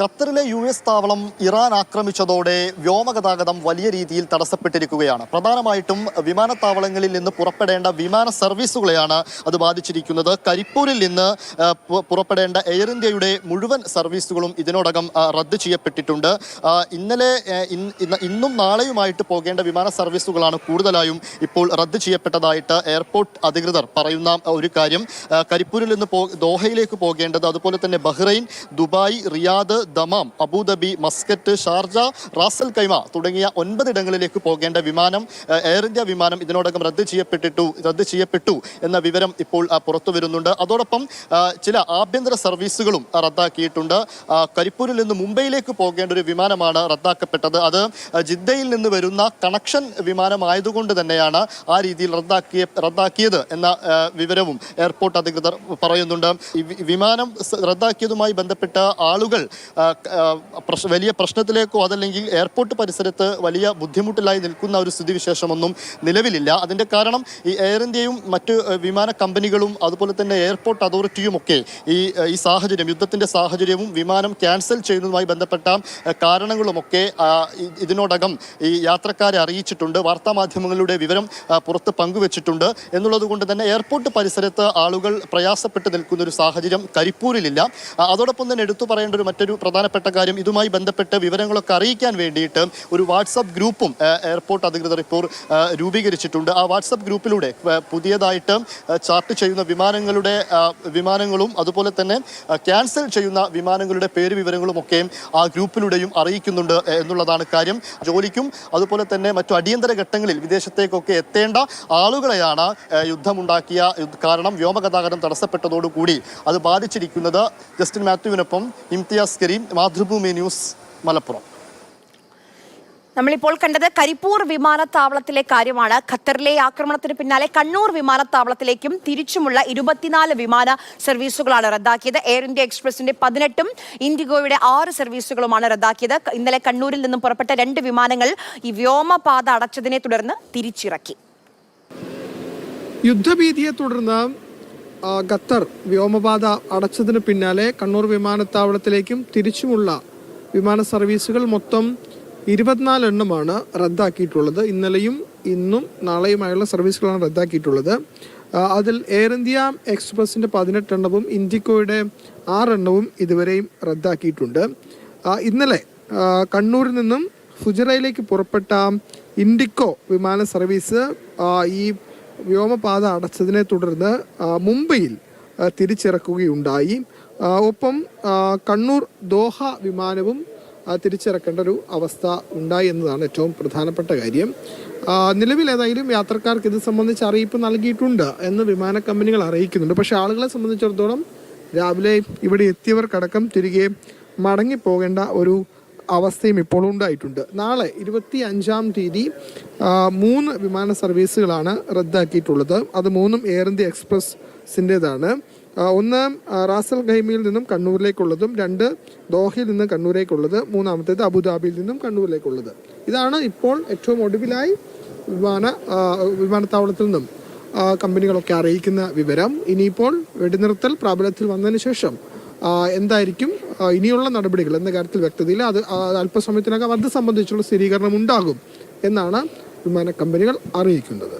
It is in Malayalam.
ഖത്തറിലെ US താവളം ഇറാൻ ആക്രമിച്ചതോടെ വ്യോമഗതാഗതം വലിയ രീതിയിൽ തടസ്സപ്പെട്ടിരിക്കുകയാണ്. പ്രധാനമായിട്ടും വിമാനത്താവളങ്ങളിൽ നിന്ന് പുറപ്പെടേണ്ട വിമാന സർവീസുകളെയാണ് അത് ബാധിച്ചിരിക്കുന്നത്. കരിപ്പൂരിൽ നിന്ന് പുറപ്പെടേണ്ട എയർ ഇന്ത്യയുടെ മുഴുവൻ സർവീസുകളും ഇതിനോടകം റദ്ദ് ചെയ്യപ്പെട്ടിട്ടുണ്ട്. ഇന്നും നാളെയുമായിട്ട് പോകേണ്ട വിമാന സർവീസുകളാണ് കൂടുതലായും ഇപ്പോൾ റദ്ദ് ചെയ്യപ്പെട്ടതായിട്ട് എയർപോർട്ട് അധികൃതർ പറയുന്ന ഒരു കാര്യം. കരിപ്പൂരിൽ നിന്ന് ദോഹയിലേക്ക് പോകേണ്ടത്, അതുപോലെ തന്നെ Bahrain, Dubai, Riyadh, Dammam, Abu Dhabi, Muscat, Sharjah, Ras al Khaimah തുടങ്ങിയ 9 ഇടങ്ങളിലേക്ക് പോകേണ്ട വിമാനം, എയർ ഇന്ത്യ വിമാനം ഇതിനോടകം റദ്ദ് ചെയ്യപ്പെട്ടു എന്ന വിവരം ഇപ്പോൾ പുറത്തു വരുന്നുണ്ട്. അതോടൊപ്പം ചില ആഭ്യന്തര സർവീസുകളും റദ്ദാക്കിയിട്ടുണ്ട്. കരിപ്പൂരിൽ നിന്ന് മുംബൈയിലേക്ക് പോകേണ്ട ഒരു വിമാനമാണ് റദ്ദാക്കപ്പെട്ടത്. അത് ജിദ്ദയിൽ നിന്ന് വരുന്ന കണക്ഷൻ വിമാനമായതുകൊണ്ട് തന്നെയാണ് ആ രീതിയിൽ റദ്ദാക്കിയത് എന്ന വിവരവും എയർപോർട്ട് അധികൃതർ പറയുന്നുണ്ട്. വിമാനം റദ്ദാക്കിയതുമായി ബന്ധപ്പെട്ട ആളുകൾ വലിയ പ്രശ്നത്തിലേക്കോ അതല്ലെങ്കിൽ എയർപോർട്ട് പരിസരത്ത് വലിയ ബുദ്ധിമുട്ടിലായി നിൽക്കുന്ന ഒരു സ്ഥിതിവിശേഷമൊന്നും നിലവിലില്ല. അതിൻ്റെ കാരണം ഈ എയർ ഇന്ത്യയും മറ്റ് വിമാന കമ്പനികളും അതുപോലെ തന്നെ എയർപോർട്ട് അതോറിറ്റിയും ഒക്കെ ഈ സാഹചര്യം, യുദ്ധത്തിൻ്റെ സാഹചര്യവും വിമാനം ക്യാൻസൽ ചെയ്യുന്നതുമായി ബന്ധപ്പെട്ട കാരണങ്ങളുമൊക്കെ ഇതിനോടകം ഈ യാത്രക്കാരെ അറിയിച്ചിട്ടുണ്ട്. വാർത്താമാധ്യമങ്ങളുടെ വിവരം പുറത്ത് പങ്കുവച്ചിട്ടുണ്ട്. എന്നുള്ളത് കൊണ്ട് തന്നെ എയർപോർട്ട് പരിസരത്ത് ആളുകൾ പ്രയാസപ്പെട്ട് നിൽക്കുന്ന ഒരു സാഹചര്യം കരിപ്പൂരിലില്ല. അതോടൊപ്പം തന്നെ എടുത്തു പറയേണ്ട മറ്റൊരു പ്രധാനപ്പെട്ട കാര്യം, ഇതുമായി ബന്ധപ്പെട്ട് വിവരങ്ങളൊക്കെ അറിയിക്കാൻ വേണ്ടിയിട്ട് ഒരു വാട്സപ്പ് ഗ്രൂപ്പും എയർപോർട്ട് അധികൃതർ ഇപ്പോൾ രൂപീകരിച്ചിട്ടുണ്ട്. ആ വാട്സപ്പ് ഗ്രൂപ്പിലൂടെ പുതിയതായിട്ട് ചാർട്ട് ചെയ്യുന്ന വിമാനങ്ങളും അതുപോലെ തന്നെ ക്യാൻസൽ ചെയ്യുന്ന വിമാനങ്ങളുടെ പേര് വിവരങ്ങളുമൊക്കെ ആ ഗ്രൂപ്പിലൂടെയും അറിയിക്കുന്നുണ്ട് എന്നുള്ളതാണ് കാര്യം. ജോലിക്കും അതുപോലെ തന്നെ മറ്റു അടിയന്തര ഘട്ടങ്ങളിൽ വിദേശത്തേക്കൊക്കെ എത്തേണ്ട ആളുകളെയാണ് യുദ്ധമുണ്ടാക്കിയ കാരണം വ്യോമഗതാഗതം തടസ്സപ്പെട്ടതോടുകൂടി അത് ബാധിച്ചിരിക്കുന്നത്. ജസ്റ്റിൻ മാത്യുവിനൊപ്പം ഇംതിയാസ് കരീം, മാതൃഭൂമി ന്യൂസ്, മലപ്പുറം. നമ്മളിപ്പോൾ കണ്ടത് കരിപ്പൂർ വിമാനത്താവളത്തിലെ കാര്യമാണ്. ഖത്തറിലെ ആക്രമണത്തിന് പിന്നാലെ കണ്ണൂർ വിമാനത്താവളത്തിലേക്കും തിരിച്ചുമുള്ള 24 വിമാന സർവീസുകളാണ് റദ്ദാക്കിയത്. എയർ ഇന്ത്യ എക്സ്പ്രസിന്റെ 18ഉം ഇൻഡിഗോയുടെ 6 സർവീസുകളുമാണ് റദ്ദാക്കിയത്. ഇന്നലെ കണ്ണൂരിൽ നിന്നും പുറപ്പെട്ട 2 വിമാനങ്ങൾ ഈ വ്യോമപാത അടച്ചതിനെ തുടർന്ന് തിരിച്ചിറക്കി. യുദ്ധഭീതിയെ തുടർന്ന് ഖത്തർ വ്യോമപാത അടച്ചതിന് പിന്നാലെ കണ്ണൂർ വിമാനത്താവളത്തിലേക്കും തിരിച്ചുമുള്ള വിമാന സർവീസുകൾ മൊത്തം 24 എണ്ണമാണ് റദ്ദാക്കിയിട്ടുള്ളത്. ഇന്നലെയും ഇന്നും നാളെയുമായുള്ള സർവീസുകളാണ് റദ്ദാക്കിയിട്ടുള്ളത്. അതിൽ എയർ ഇന്ത്യ എക്സ്പ്രസിൻ്റെ 18 എണ്ണവും ഇൻഡിഗോയുടെ 6 എണ്ണവും ഇതുവരെയും റദ്ദാക്കിയിട്ടുണ്ട്. ഇന്നലെ കണ്ണൂരിൽ നിന്നും ഫുജറയിലേക്ക് പുറപ്പെട്ട ഇൻഡിഗോ വിമാന സർവീസ് ഈ വ്യോമപാത അടച്ചതിനെ തുടർന്ന് മുംബൈയിൽ തിരിച്ചിറക്കുകയുണ്ടായി. ഒപ്പം കണ്ണൂർ ദോഹ വിമാനവും തിരിച്ചിറക്കേണ്ട ഒരു അവസ്ഥ ഉണ്ടായി എന്നതാണ് ഏറ്റവും പ്രധാനപ്പെട്ട കാര്യം. നിലവിൽ ഏതായാലും യാത്രക്കാർക്ക് ഇത് സംബന്ധിച്ച് അറിയിപ്പ് നൽകിയിട്ടുണ്ട് എന്ന് വിമാന കമ്പനികൾ അറിയിക്കുന്നുണ്ട്. പക്ഷേ ആളുകളെ സംബന്ധിച്ചിടത്തോളം രാവിലെ ഇവിടെ എത്തിയവർക്കടക്കം തിരികെ മടങ്ങിപ്പോകേണ്ട ഒരു അവസ്ഥയും ഇപ്പോൾ ഉണ്ടായിട്ടുണ്ട്. നാളെ 25-ാം തീയതി 3 വിമാന സർവീസുകളാണ് റദ്ദാക്കിയിട്ടുള്ളത്. അത് 3ഉം എയർ ഇന്ത്യ എക്സ്പ്രസിൻ്റെതാണ്. ഒന്ന് റാസൽ ഖൈമയിൽ നിന്നും കണ്ണൂരിലേക്കുള്ളതും 2 ദോഹയിൽ നിന്നും കണ്ണൂരേക്കുള്ളത്, 3-ാമത്തേത് അബുദാബിയിൽ നിന്നും കണ്ണൂരിലേക്കുള്ളത്. ഇതാണ് ഇപ്പോൾ ഏറ്റവും ഒടുവിലായി വിമാനത്താവളത്തിൽ നിന്നും കമ്പനികളൊക്കെ അറിയിക്കുന്ന വിവരം. ഇനിയിപ്പോൾ വെടിനിർത്തൽ പ്രാബല്യത്തിൽ വന്നതിന് ശേഷം എന്തായിരിക്കും ഇനിയുള്ള നടപടികൾ എന്ന കാര്യത്തിൽ വ്യക്തതയില്ല. അത് അല്പസമയത്തിനകം അത് സംബന്ധിച്ചുള്ള സ്ഥിരീകരണം ഉണ്ടാകും എന്നാണ് വിമാന കമ്പനികൾ അറിയിക്കുന്നത്.